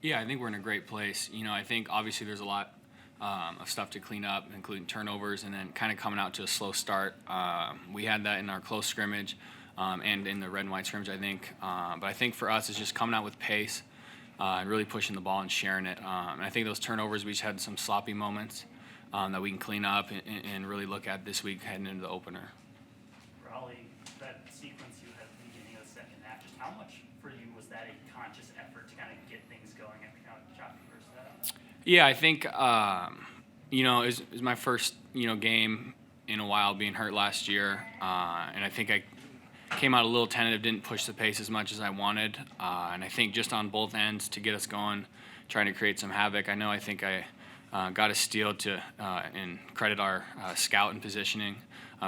Yeah, I think we're in a great place. I think obviously there's a lot of stuff to clean up, including turnovers, and then kind of coming out to a slow start. We had that in our close scrimmage and in the red and white scrimmage, I think. But I think for us, it's just coming out with pace and really pushing the ball and sharing it. And I think those turnovers, we just had some sloppy moments that we can clean up and really look at this week heading into the opener. Rollie, that sequence you had at the beginning of the second half, just how much for you was that a conscious effort to kind of get things going after kind of choppy first half? Yeah, I think it was my first game in a while being hurt last year, and I think I came out a little tentative, didn't push the pace as much as I wanted, and I think just on both ends to get us going, trying to create some havoc. I think I got a steal to and credit our scout and positioning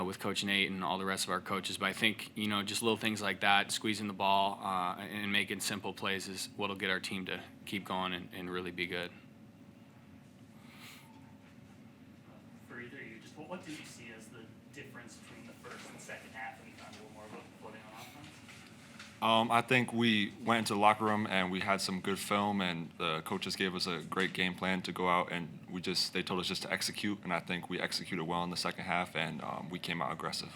with Coach Nate and all the rest of our coaches. But I think just little things like that, squeezing the ball and making simple plays is what'll get our team to keep going and really be good. For either of you, just what did you see as the difference between the first and second half when you found a little more of a footing on offense? I think we went into the locker room and we had some good film, and the coaches gave us a great game plan to go out, and they told us just to execute, and I think we executed well in the second half, and we came out aggressive.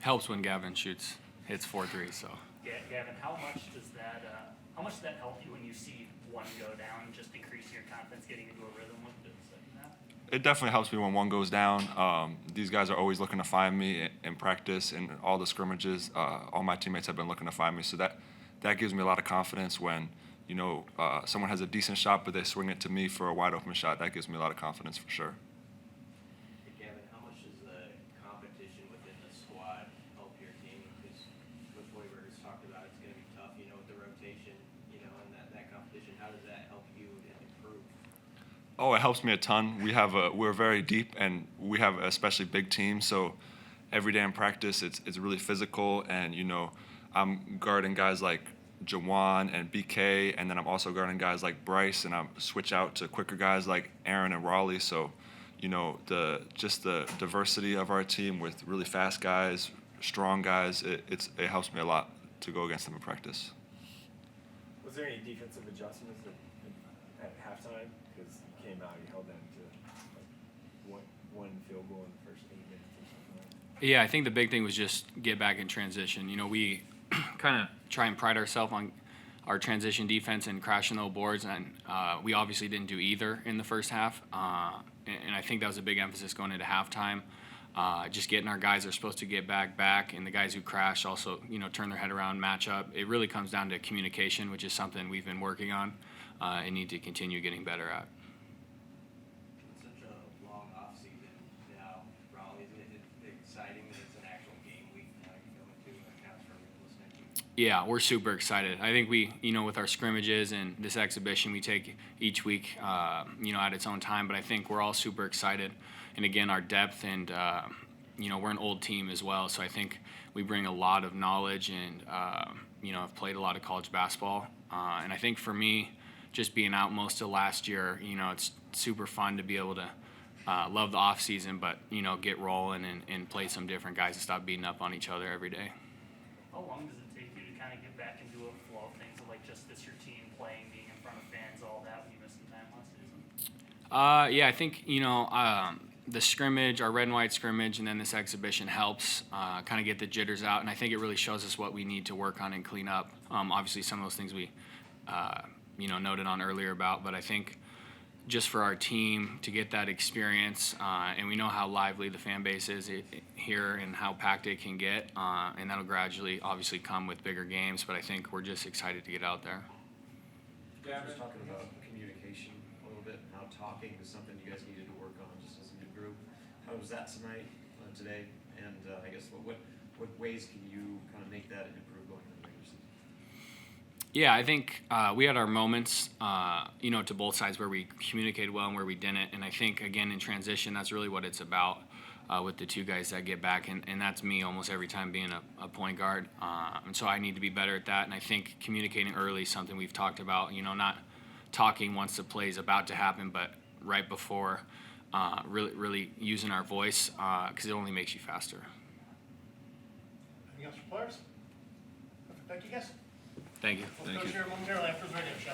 Helps when Gavin hits 4-3. So. Yeah, Gavin, how much does that help you when you see one go down, just increasing your confidence, getting into a rhythm with the second half? It definitely helps me when one goes down. These guys are always looking to find me in practice and all the scrimmages. All my teammates have been looking to find me, so that gives me a lot of confidence when someone has a decent shot but they swing it to me for a wide open shot. That gives me a lot of confidence for sure. Hey, Gavin, how much does the competition within the squad help your team? Because Coach Hoiberg has talked about it's going to be tough, with the rotation, and that competition. How does that help you improve? Oh, it helps me a ton. We're very deep, and we have an especially big team. So every day in practice, it's really physical, and I'm guarding guys like Jawan and BK, and then I'm also guarding guys like Bryce, and I switch out to quicker guys like Aaron and Rollie. So, the diversity of our team with really fast guys, strong guys, it helps me a lot to go against them in practice. Was there any defensive adjustments at halftime? Because you came out, you held them to one field goal in the first 8 minutes or something like that. Yeah, I think the big thing was just get back in transition. We kind of try and pride ourselves on our transition defense and crashing those boards, and we obviously didn't do either in the first half. And I think that was a big emphasis going into halftime. Just getting our guys that are supposed to get back, and the guys who crash also, turn their head around, match up. It really comes down to communication, which is something we've been working on and need to continue getting better at. It's such a long off season now, Rollie. Is it exciting that it's an actual game week now you go into accounts for listening? Yeah, we're super excited. I think we, with our scrimmages and this exhibition we take each week, at its own time. But I think we're all super excited. And again, our depth and, we're an old team as well. So I think we bring a lot of knowledge and, I've played a lot of college basketball. And I think for me, just being out most of last year, it's super fun to be able to love the off season, but, get rolling and play some different guys and stop beating up on each other every day. How long does it take you to kind of get back into a flow of things, like just this your team playing, being in front of fans, all that, when you missed some time last season? Yeah, I think, the scrimmage, our red and white scrimmage, and then this exhibition helps kind of get the jitters out, and I think it really shows us what we need to work on and clean up. Obviously, some of those things we, noted on earlier about, but I think just for our team to get that experience, and we know how lively the fan base is here and how packed it can get, and that'll gradually obviously come with bigger games, but I think we're just excited to get out there. Gavin was talking about communication a little bit, and how talking is something you guys needed to work on just as a new group. How was that today? And I guess what ways can you kind of make that and improve going into the regular season? Yeah, I think we had our moments, to both sides where we communicated well and where we didn't. And I think, again, in transition, that's really what it's about with the two guys that get back. And that's me almost every time being a point guard. And so I need to be better at that. And I think communicating early is something we've talked about, not talking once the play is about to happen, but right before, really using our voice because it only makes you faster. Anything else for players? Thank you, guys. Thank you. Thank Coach you. here momentarily after the radio show.